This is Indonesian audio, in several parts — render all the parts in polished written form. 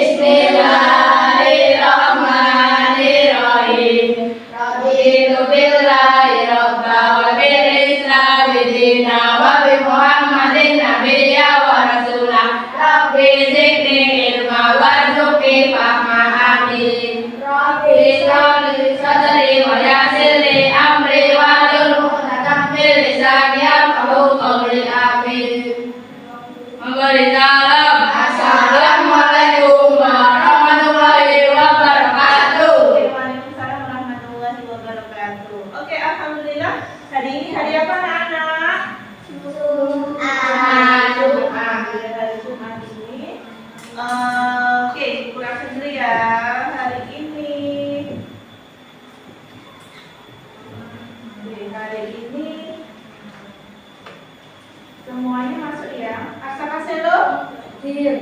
Bismillahirrahmanirrahim. Raditu billahi rabba wa bil Islam dina wa bi Muhammadin nabiyya wa rasulah. Rabbi zidni ilma warzuqni fahma amin. Rabbi shrah li sadri wa yassir li amri wahlul 'uqdatam min lisani yafqahu qawli. Amin. Assalamualaikum warahmatullahi wabarakatuh. Waalaikumsalam warahmatullahi wabarakatuh. Oke, alhamdulillah. Hari ini hari apa anak-anak? Jumat. Hari Jumat ini. Oke, kurang dulu ya hari ini. Oke, hari ini semuanya masuk ya. Asal-asal hadir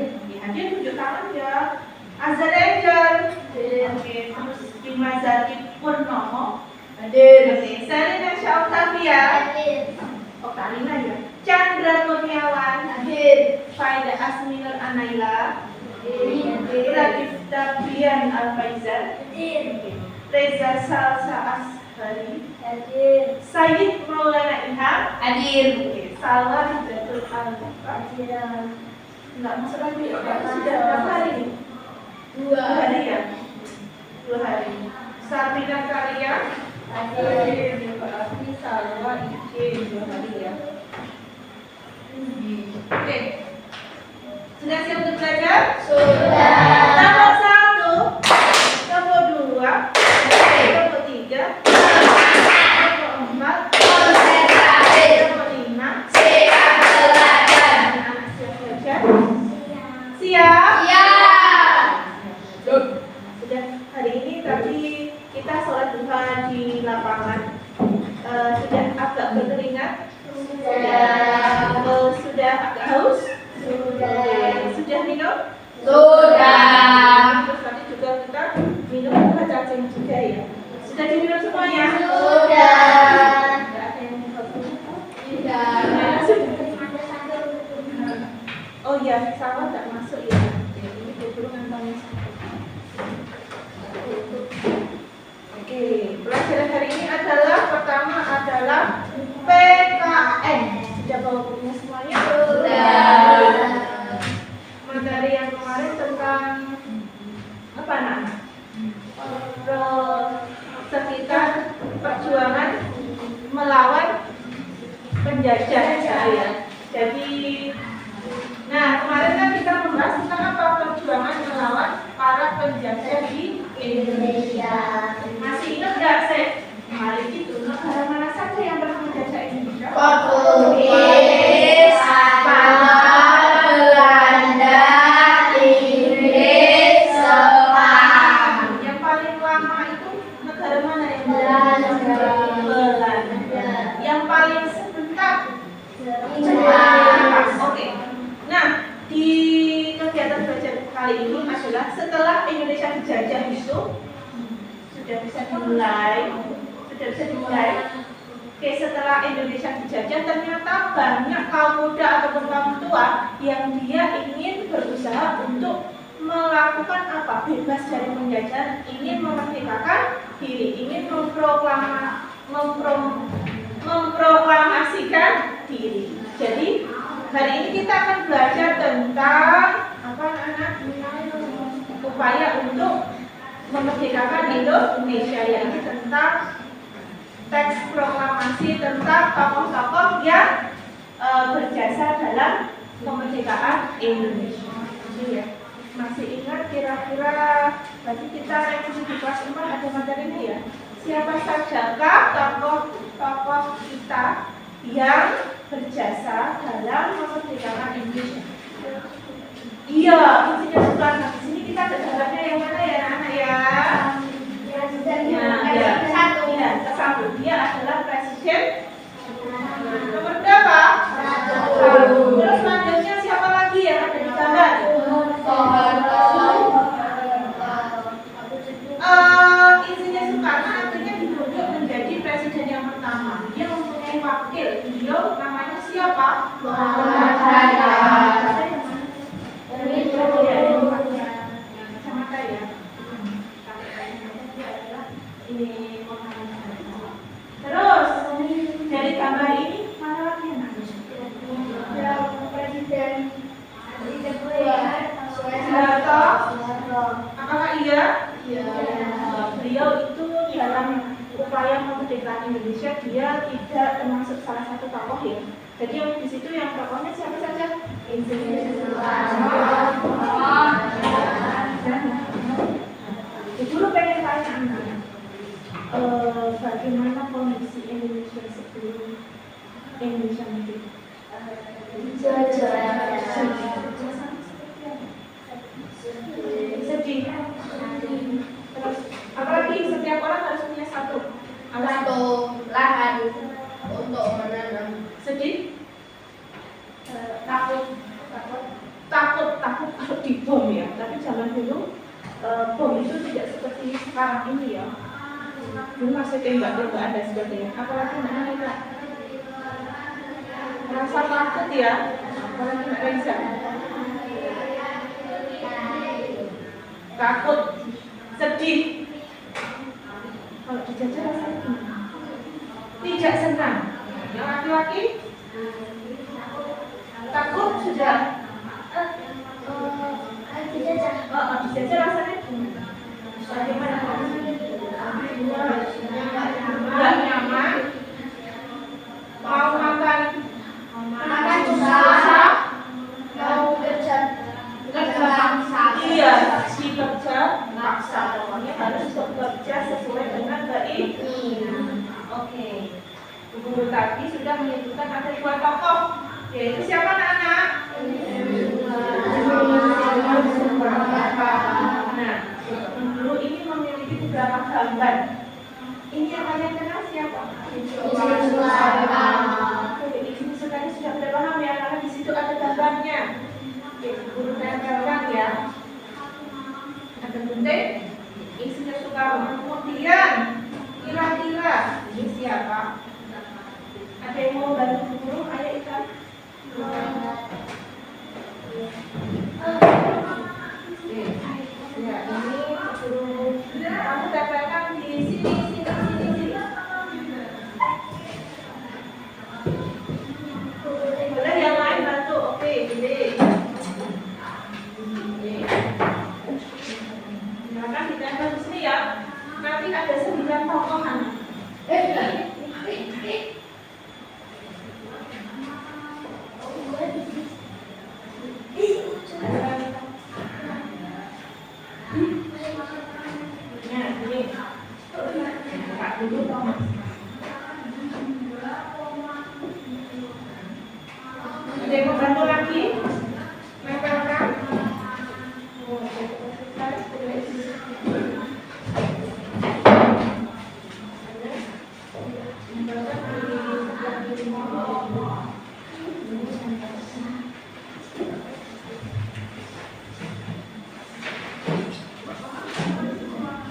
7 tahun ya. Azhar Angel. Oke, terus Dimazati Purnomo. Hadir. Oke, Selina Syautavia. Okarina ya. Chandra Kurniawan. Hadir. Faida Asminur Anaila. Hadir. Radif Tabian Al-Faizan. Hadir. Reza Salsa Ashari. Hadir. Sayyid Maulana Ilham. Hadir. Oke, Salwa Hidatul Al-Muqad. Enggak masuk lagi ya? Sudah berapa hari ini? 2 hari ya? 2 hari. Sabina Karya. Hadir. Berarti Salwa Ije 2 hari ya. Oke. Sudah siap untuk belajar? Sudah. Nomor 1, nomor 2, nomor 3, nomor 4, Konsentrasi. nomor 5. Siap belajar. Anak siap belajar? Siap? Siap. Sudah hari ini tadi kita sholat duha di lapangan. Sudah agak berkeringat? Sudah agak haus? Sudah minum? Sudah. Terus nanti juga kita minum buah cacing juga ya. Sudah diminum semuanya? Sudah. Tidak ada yang haus. Sudah. Oh iya, sama nggak masuk ya. Ini dulu ngantongnya. Oke, pelajaran hari ini adalah pertama adalah PKN. Sudah bawa bukunya semuanya? Sudah. Materi yang kemarin tentang apa nak? Sekitar perjuangan melawan penjajah ya. Jadi, nah kemarin kan kita membahas tentang apa perjuangan melawan para penjajah di Indonesia. Masih ingat nggak sih? Kemarin itu negara mana saja yang pernah menjajah Indonesia? Portugis, Spanyol, Belanda, Inggris, Jepang. Yang paling lama itu negara mana yang Belanda. Belanda. Yang paling sebentar Jepang. Oke. Nah, di kegiatan belajar kali ini adalah setelah Indonesia dijajah itu sudah bisa dimulai. Oke, setelah Indonesia dijajah ternyata banyak kaum muda ataupun kaum tua yang dia ingin berusaha untuk melakukan apa? Bebas dari penjajahan, ingin memerdekakan diri, ingin memproklamasikan diri. Jadi hari ini kita akan belajar tentang apa anak-anak? Upaya untuk memerdekakan Indonesia, yaitu tentang teks proklamasi tentang tokoh-tokoh yang berjasa dalam kemerdekaan Indonesia. Ya. Masih ingat kira-kira tadi kita revisi di kelas 4 ada materinya ya? Siapa sajakah tokoh-tokoh kita yang berjasa dalam kemerdekaan Indonesia? Iya, intinya bukan. Di sini kita ada gambarnya yang mana ya anak-anak ya? Satu. Dia adalah presiden nomor berapa? Terus selanjutnya siapa lagi yang ada di gambar? Insinyur Soekarno akhirnya ditunjuk menjadi presiden yang pertama. Dia mempunyai wakil. Beliau namanya siapa? Muhammad Hatta. Apakah iya? Iya. Beliau itu dalam upaya memerdekakan Indonesia dia tidak termasuk salah satu tokoh ya. Jadi yang di situ yang tokohnya siapa saja? Insinyur Soekarno. Guru pengen tanya anak, bagaimana kondisi Indonesia sebelum Indonesia merdeka? Sedih. Terus apalagi setiap orang harus punya satu lahan untuk menanam. sedih. Takut kalau dibom ya. Tapi zaman dulu bom itu tidak seperti sekarang ini ya. Dulu masih tembak-tembakan dan sebagainya. Apalagi mereka rasa takut ya. Apalagi Mbak Reza. Takut, sedih. Kalau dijajah rasanya gimana? Tidak senang. Yang laki-laki takut sudah. Dijajah rasanya gimana? Bagaimana? Nggak nyaman. Mau makan susah. Mau kerja paksa. Iya, dikerja paksa. Pokoknya harus bekerja sesuai dengan keinginan. Oke. Guru tadi sudah menyebutkan ada dua tokoh, yaitu siapa anak-anak? Nah, guru ini memiliki beberapa gambar. Ini yang kalian kenal siapa? Insinyur Soekarno sudah pada paham ya, karena di situ ada gambarnya. Oke, guru tempelkan ya. Ada gunting, Insinyur Soekarno. Kemudian kira-kira ini siapa? Ada yang mau bantu guru? Ayo ikan. Ya, ini guru. Kamu tempelkan di sini. Boleh yang lain bantu? Oke, gini. Silakan ditempel di sini ya. Nanti ada 9 tokoh anak. Nah, ini. Pak dulu Thomas. Ada yang mau bantu lagi? Nempelkan.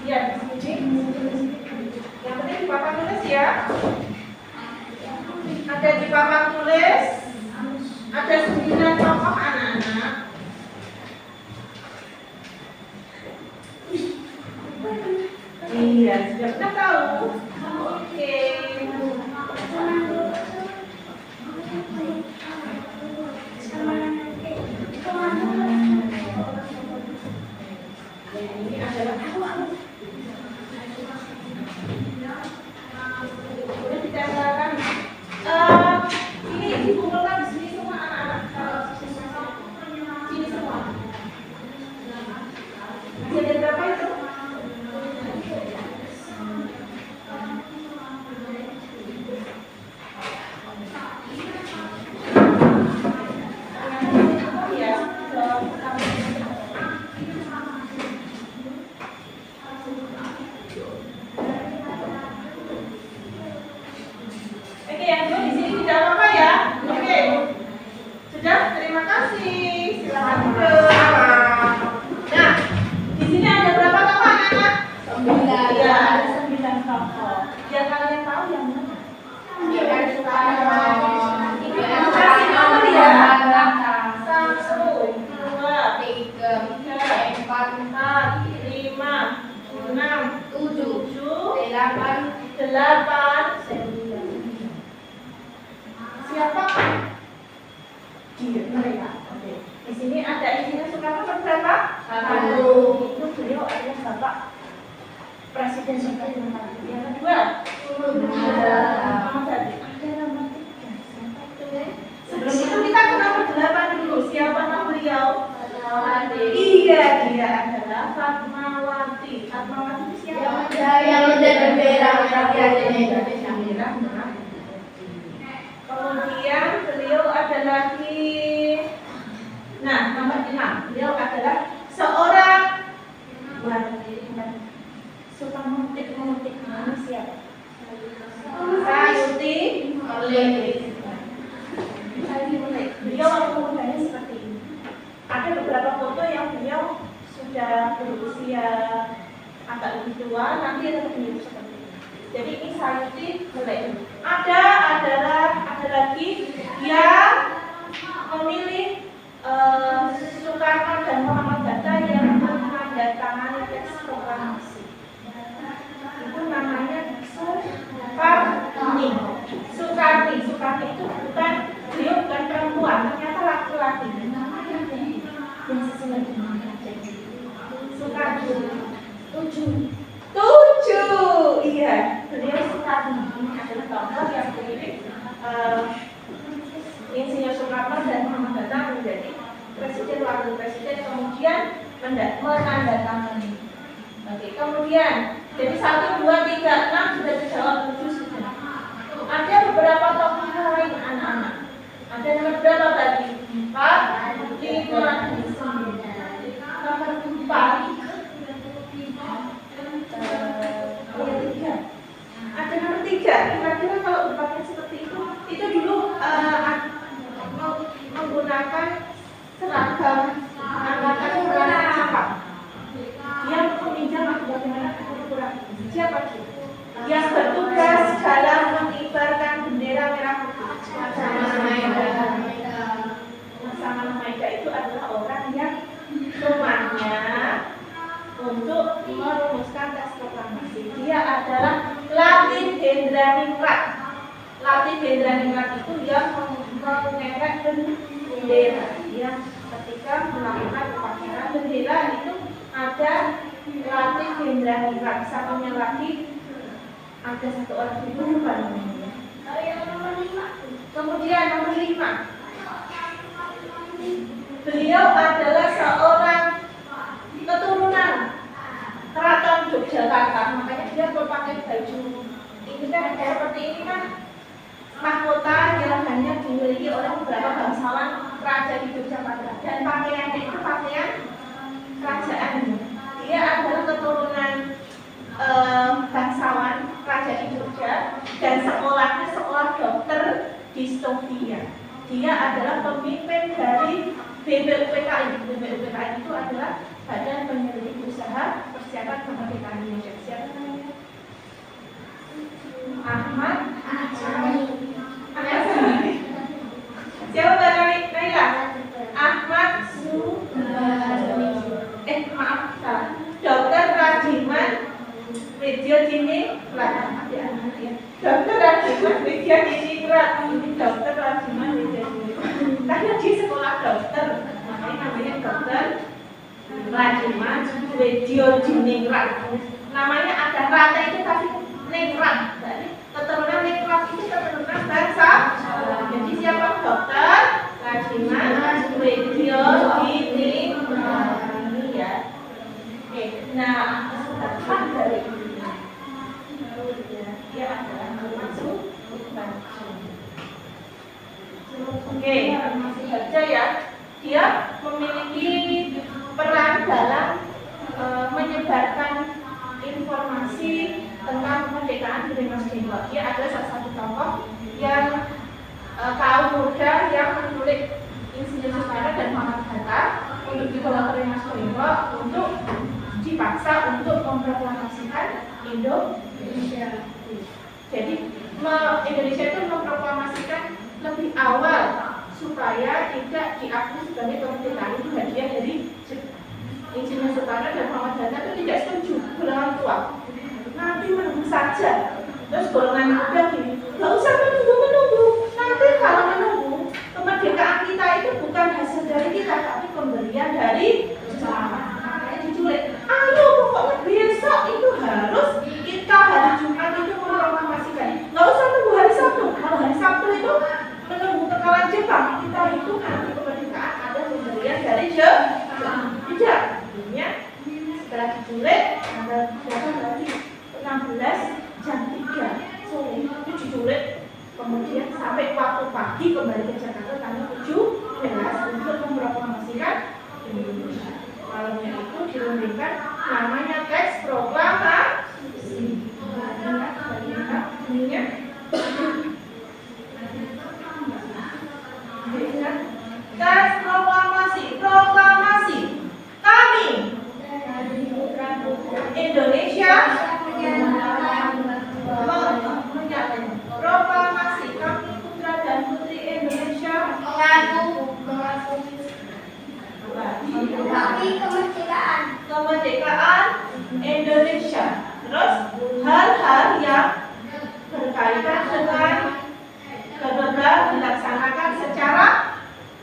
Ya, di sini. Yang penting di papan tulis ya. Ada di papan tulis. Ada 9 tokoh anak-anak. Iya, sudah pernah tahu. Oke. Ini adalah boleh ditempelkan. Ini dikumpulkan di sini semua anak-anak. Sini semua. Masih ada berapa itu? Oke, yang dua di sini tidak apa-apa ya. Oke, sudah. Terima kasih. Silakan duduk. Nah, di sini ada berapa tokoh anak-anak? 9. Ya, ada 9 tokoh. Yang kalian tahu yang mana? Insinyur Soekarno. Kasih nomor ya. 1, 2, 3, 4, 4, 5, 6, 7, 8, 8. 9. Siapa? Dia mereka. Oke. Di sini ada Insinyur Soekarno berapa? 1. Itu Bapak Presiden Soekarno. Yang kedua, sebelum itu kita kenal berdelapan dulu. Siapa nama beliau? Iya, dia adalah Fatmawati. Fatmawati itu siapa? Yang menjaga bendera rakyat Indonesia. Kemudian beliau ada lagi. Nah, nomor 5. Beliau adalah seorang suka memetik manusia. Sayuti beliau waktu mudanya seperti ini. Ada beberapa foto yang beliau sudah berusia agak lebih tua, nanti ada beliau seperti ini. Jadi ini Sayuti mulai. Ada lagi yang memilih Soekarno dan Muhammad Hatta yang menandatangani teks proklamasi. Itu namanya Soekarni. Soekarni itu bukan, beliau bukan perempuan, ternyata laki-laki. Yang sesuai dengan kajian. Soekarni. 7. Iya, beliau Soekarni. Ini adalah tokoh yang memilih Insinyur Soekarno dan Muhammad Hatta menjadi presiden, wakil presiden, kemudian menandatangani. Oke, kemudian jadi 1, 2, 3, 6 sudah dijawab, 7 sudah. Ada beberapa tokoh lain anak-anak. Ada nomor berapa tadi? 4, 5, 9. Nomor 4. Ada nomor 3. Kira-kira kalau berpakaian seperti itu dulu menggunakan seragam angkatan perang Jepang. Dia meminjam bagaimana kurang. Siapa dia? Yang bertugas dalam mengibarkan bendera merah putih. Laksamana Maeda itu adalah orang yang rumahnya untuk merumuskan teks proklamasi. Dia adalah Latin Hendraningrat. Latin Hendraningrat itu yang mengerek bendera. Yang ketika melakukan upacara bendera itu ada Latin Hendraningrat. Satunya lagi ada satu orang itu lupa namanya. Kemudian nomor 5. Beliau adalah seorang keturunan Keraton Yogyakarta, makanya dia berpakai baju ini kan seperti ini kan mahkota yang hanya dimiliki oleh beberapa bangsawan raja di Yogyakarta, dan pakaiannya itu pakaian kerajaan. Dia adalah keturunan bangsawan raja di Jogja dan sekolahnya sekolah dokter di Sofia. Dia adalah pemimpin dari BPUPKI. BPUPKI itu adalah Badan Penyelidik Usaha Persiapan Kemerdekaan Indonesia. Siapa namanya? Ahmad Sani. Siapa tadi? Naila? Ahmad maaf salah. Dr. Rajiman Widyadiningrat. Dr. Rajiman Widyadiningrat. Ini Dr. Rajiman Widyadiningrat. Karena di sekolah dokter, namanya Dr. Rajiman Widyadiningrat. Namanya ada rata itu tapi ningrat. Jadi keturunan ningrat itu keturunan bangsa. Jadi siapa? Dr. Rajiman Widyadiningrat. Ini ya. Oke, nah apa dari ini? Dia adalah termasuk oke, masih baca ya. Dia memiliki peran dalam menyebarkan informasi tentang kemerdekaan di Mas Dewa. Dia adalah salah satu tokoh yang kaum muda yang menculik Insinyur Soekarno dan Muhammad Hatta untuk dibawa ke Mas Dewa untuk dipaksa untuk memproklamasikan Indonesia. Jadi Indonesia itu memproklamasikan lebih awal supaya tidak diakui sebagai kemerdekaan itu bagian dari Insinyur Soekarno dan Muhammad Hatta itu tidak setuju. Golongan tua nanti menunggu saja. Terus golongan muda gini, nggak usah menunggu. Nanti kalau menunggu, kemerdekaan kita itu bukan hasil dari kita, tapi pemberian dari Jepang. Makanya diculik. Ayo pokoknya setelah diculik tanggal berapa berarti 16 jam 3 sore itu diculik, kemudian sampai waktu pagi kembali ke Jakarta tanggal 17 untuk memproklamasikan Indonesia. Malamnya itu dirundingkan namanya teks proklamasi. Ingat bunyinya? Teks proklamasi, proklamasi. Kami Indonesia proklamasi kami putra dan putri Indonesia kemerdekaan Indonesia. Terus hal-hal yang berkaitan dengan kebetulan dilaksanakan secara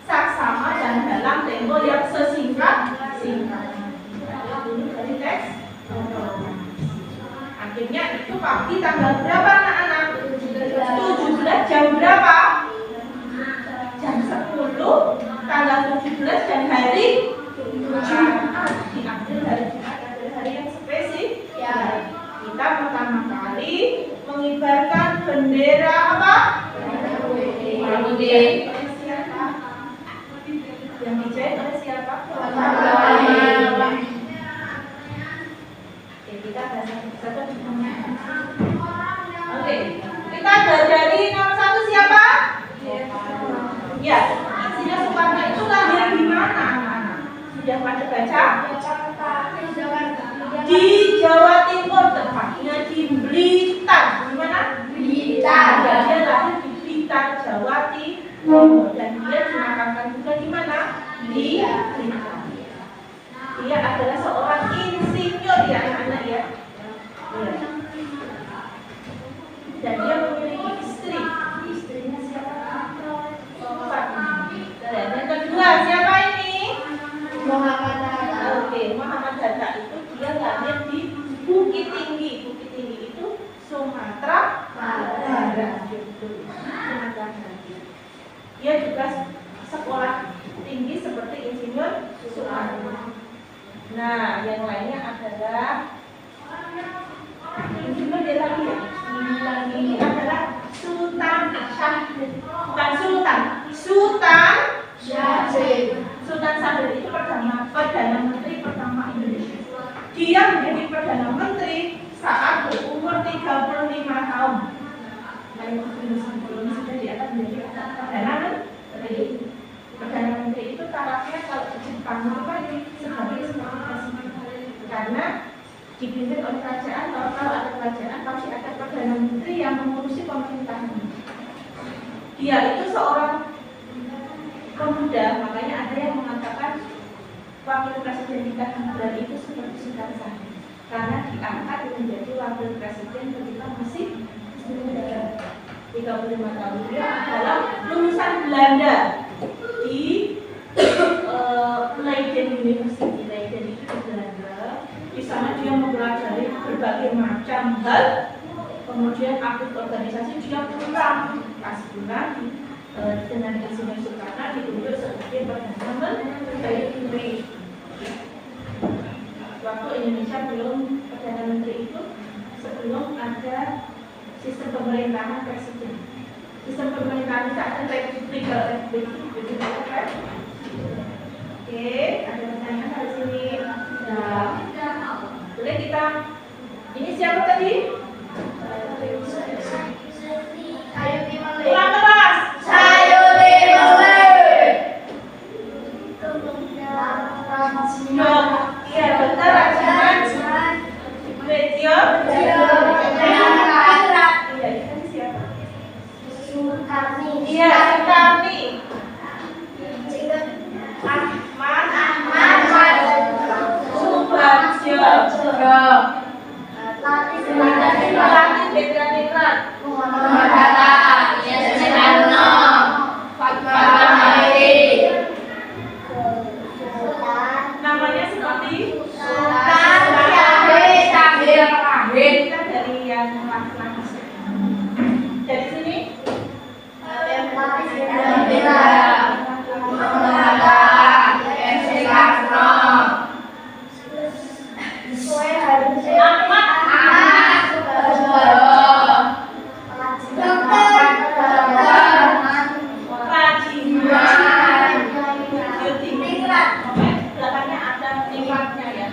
saksama dan dalam tempo yang sesingkat-singkatnya. Ini dari teks. Akhirnya itu pagi tanggal berapa anak-anak? 17 jam berapa? Jam 10 tanggal 17 dan hari Jumat. Diambil hari Jumat adalah hari yang spesifik. Ya. Kita pertama kali mengibarkan bendera apa? Merah putih. Siapa? Yang dijahit oleh siapa? Kita satu. Oke, kita dari nomor 1 siapa? Ya, Insinyur Soekarno itu lahir di mana anak-anak? Sudah pada baca? Di Jawa Timur, tepatnya di Blitar. Di mana? Blitar. Dia lahir di Blitar, Jawa Timur, dan dia dimakamkan juga di mana? Di Blitar. Dia adalah seorang insinyur ya anak-anak ya. Dan dia memiliki istri. Istrinya siapa? Dan yang kedua siapa ini? Muhammad Hatta. Oke, Muhammad Hatta itu dia lahir di Bukit Tinggi. Bukit Tinggi itu Sumatera Barat. Sumatera Barat. Dia juga sekolah tinggi seperti Insinyur Soekarno. Nah, yang lainnya adalah ini lagi ya. Ini adalah Sultan Syahrir. Bukan Sultan, Sultan Syahrir. Sultan Syahrir itu perdana menteri pertama Indonesia. Dia menjadi perdana menteri saat berumur 35 tahun. Nah, ini sudah di atas menjadi perdana menteri. Perdana menteri itu tarafnya kalau di Jepang apa sebagai presiden, karena dipimpin oleh kerajaan. Kalau ada kerajaan pasti ada perdana menteri yang mengurusi pemerintahan. Dia itu seorang pemuda, makanya ada yang mengatakan wakil presiden kita Gibran itu seperti Sultan Syahrir karena diangkat menjadi wakil presiden ketika masih muda. 35 tahun. Dia adalah lulusan Belanda di Leiden University. Leiden itu di Belanda. Di sana dia mempelajari berbagai macam hal. Kemudian aktif organisasi dia pulang. Pas pulang dengan Insinyur Soekarno ditunjuk sebagai perdana menteri. Waktu Indonesia belum perdana menteri itu, sebelum ada sistem pemerintahan presiden. Sistem pemerintahan kita ada republik. Oke, ada pertanyaan dari sini. Nah, boleh kita. Ini siapa tadi? Ulang keras. Sayuri Mawar. Iya, betul. Rajiman. Betio. Iya, Sukarni. Ahmad. Subarjo. Latih Bedraningrat. Muhammad Hatta. Soekarno. Fatmawati. Namanya seperti Sultan Syahrir. Kita dari yang laki-laki. Dari sini. Belakangnya ada tingkatnya ya.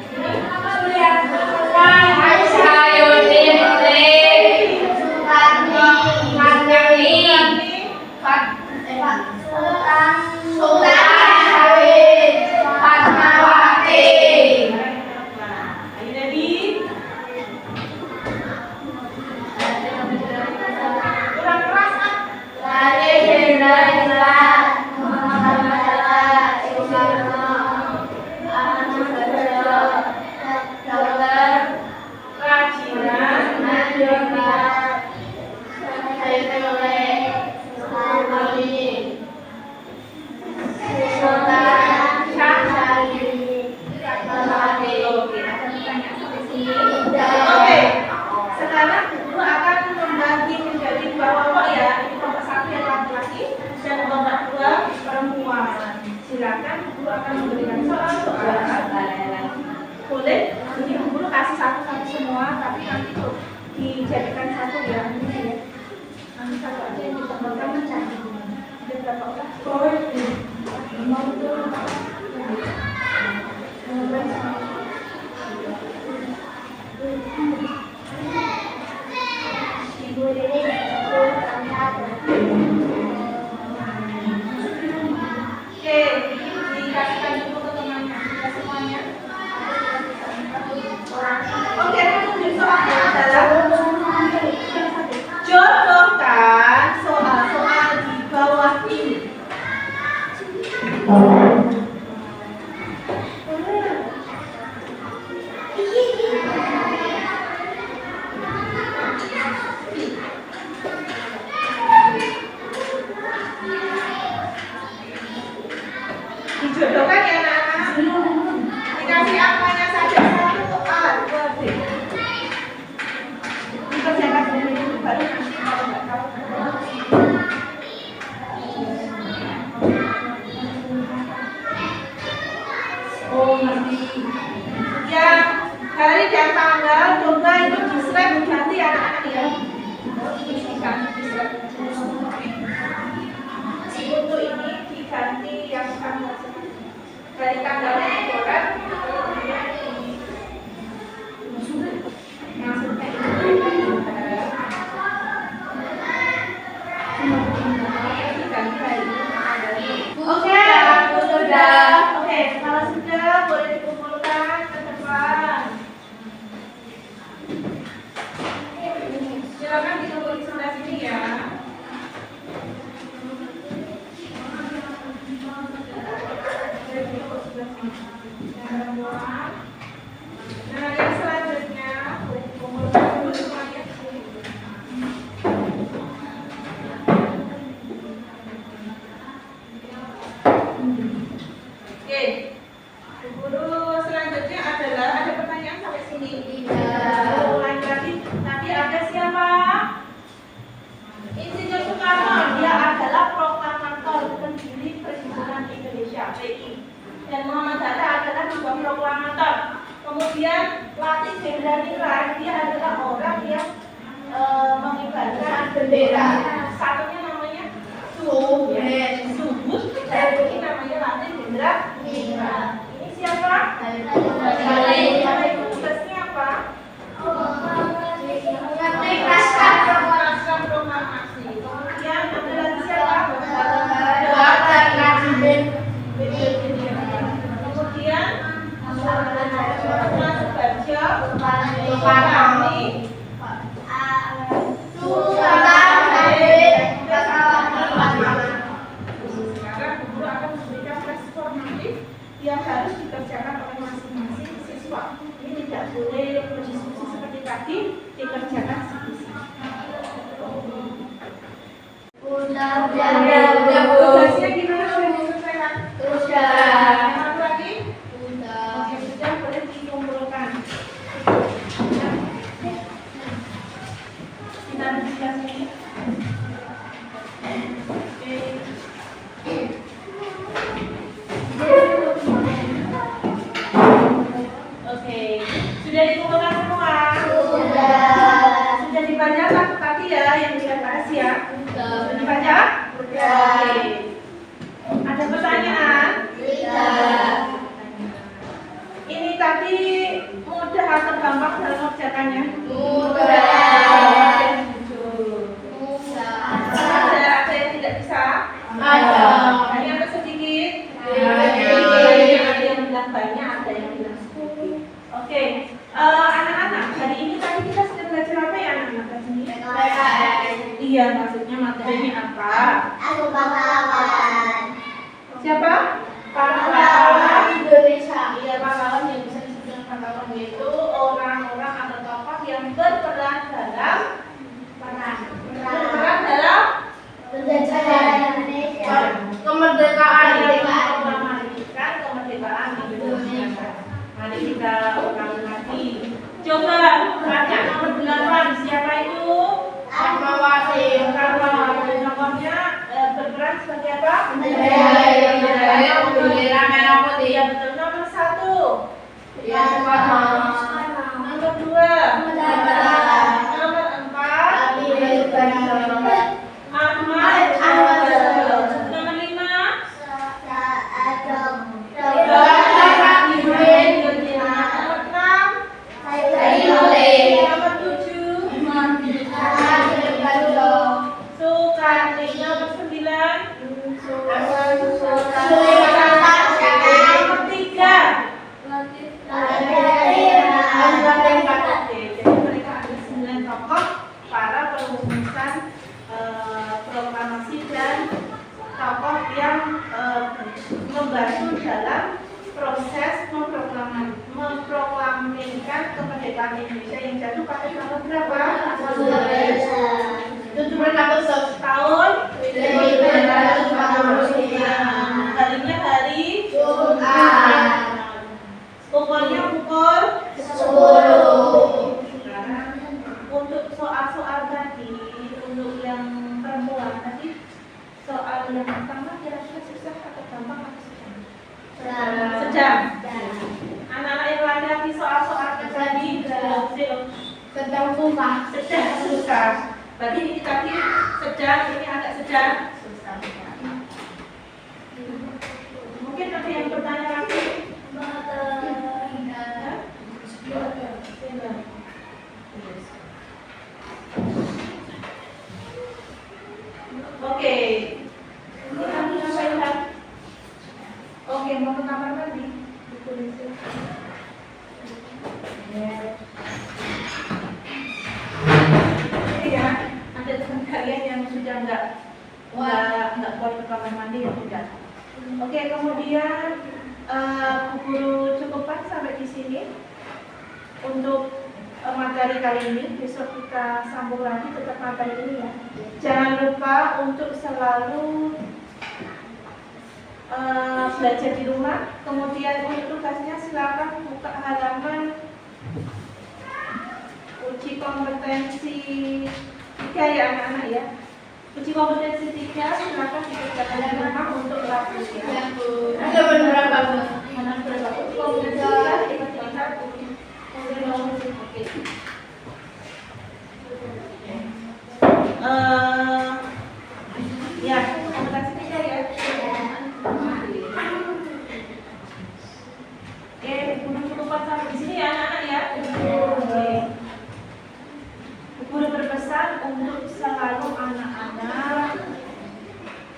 Silakan guru akan memberikan soal. Boleh, jadi guru kasih satu-satu semua, tapi nanti tuh dijadikan satu ya. Nanti satu aja yang ditambahkan mencari. Ada berapa orang? Mau tuh. Ibu ini dikasihkan dulu ke temannya, tidak semuanya. Oke, kemudian soalnya adalah jodohkan soal-soal di bawah ini. Dijodohkan ya anak-anak. Dikasih apanya saja satu A, 2, B. Dikerjakan dulu baru nanti kalau nggak tahu. Oh ngerti. Yang hari dan tanggal coba itu di slide diganti anak-anak ya. Diganti di slide. Untuk ini diganti yang tanggal dari tanggalnya dicoret, maksudnya Oke, sudah. Oke, kalau sudah boleh dikumpulkan ke depan. Silakan dikumpulkan di sebelah sini ya. Nah, yang selanjutnya boleh dikumpulkan dulu semuanya. Oke, guru selanjutnya adalah ada pertanyaan sampai sini. Ulangi lagi. Tadi ada siapa? Insinyur Soekarno. Dia adalah proklamator pendiri Perhimpunan Indonesia (PI). Dan Muhammad Hatta adalah juga proklamator. Kemudian Latif Jenderal dia adalah orang yang mengibarkan bendera. Satunya namanya Subud. Ini namanya Latif Jenderal. Ini siapa? Tugasnya apa? Naskah proklamasi. Kemudian ada lagi siapa? Kemudian Subarjo, Soekarni, sekarang guru akan memberikan respon nanti yang harus dikerjakan oleh masing-masing siswa. Ini tidak boleh berdiskusi seperti tadi, dikerjakan sendiri. Tugasnya gimana? Sudah diselesaikan? Satu lagi? Oke, sudah boleh dikumpulkan. Kita discuss ini. Oke, sudah Sudah dikumpulkan semua? Sudah dibaca tadi ya yang kita bahas ya? Sudah dibaca? Oke. Ada pertanyaan? Ini tadi mudah atau gampang dalam mengerjakannya? Ada yang tidak bisa? Ada yang sedikit? Ada yang bilang banyak, ada yang bilang sedikit. Oke, anak-anak, hari ini tadi kita sudah belajar apa ya anak-anak tadi? Iya, maksudnya materinya apa? Siapa? Pahlawan Indonesia. Iya, pahlawan yang bisa disebut dengan pahlawan yaitu orang-orang atau tokoh yang berperan dalam Penjajahan Indonesia. Kemerdekaan mengamankan kemerdekaan Indonesia. Mari kita ulangi lagi. Coba baca nomor 8. Siapa itu? Fatmawati. Nomornya berperan sebagai apa? Bendera merah putih. Iya betul. Nomor 1. Soekarno. Nomor 2. Nomor 4. Ahmad. Nomor 5. Nomor 7. Soekarno. Nomor 9. Nomor 3. Jadi mereka ada 9 tokoh para perumusan proklamasi dan tokoh yang membantu dalam proses memproklamirkan kemerdekaan Indonesia yang jatuh pada tahun berapa? 17 Agustus Tahun 1945. harinya hari Jumat. pokoknya pukul 10. Sekarang untuk soal-soal tadi, untuk yang perempuan tadi, soal yang pertama kira-kira susah atau gampang atau sedang? Sedang. Anak-anak yang laki-laki soal-soalnya tadi Sedang susah. sedang susah. Berarti ini tadi sedang, ini agak sedang susah. Mungkin ada yang bertanya lagi? Oke. Ini kami ngapain kan? Oke, mau ke kamar mandi? Ya, ada teman kalian yang sudah nggak boleh ke kamar mandi ya sudah. Oke, kemudian Bu Guru cukupkan sampai di sini untuk materi kali ini. Besok kita sambung lagi tetap materi ini ya. Jangan lupa untuk selalu belajar di rumah. Kemudian untuk tugasnya silakan buka halaman uji kompetensi 3 ya anak-anak ya. Uji kompetensi 3 silakan dikerjakan di rumah untuk lakukan ya. Ada beberapa Bu. Mana berapa uji kompetensi 3 kita lihat. Oke. Ya, kompetensi 3 ya. Guru cukupkan sampai di sini ya anak-anak ya. Oke. Guru berpesan untuk selalu anak-anak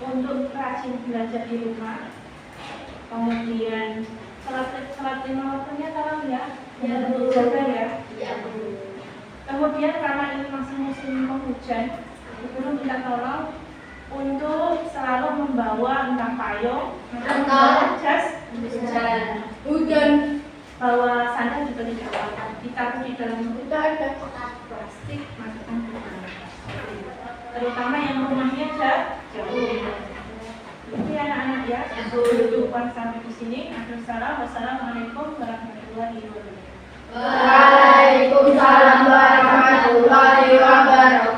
untuk rajin belajar di rumah. Kemudian salat 5 waktunya tarawih ya. Jaga ya. Kemudian karena ini masih musim penghujan, guru minta tolong untuk selalu membawa entah payung atau jas Hujan. bawa sandal juga tidak apa-apa, ditaruh di dalam Ada. plastik masukkan ke dalam. Terutama yang rumahnya jauh. Itu ya anak-anak ya. Cukupkan sampai di sini. Wassalamualaikum warahmatullahi wabarakatuh. Waalaikumsalam warahmatullahi wabarakatuh.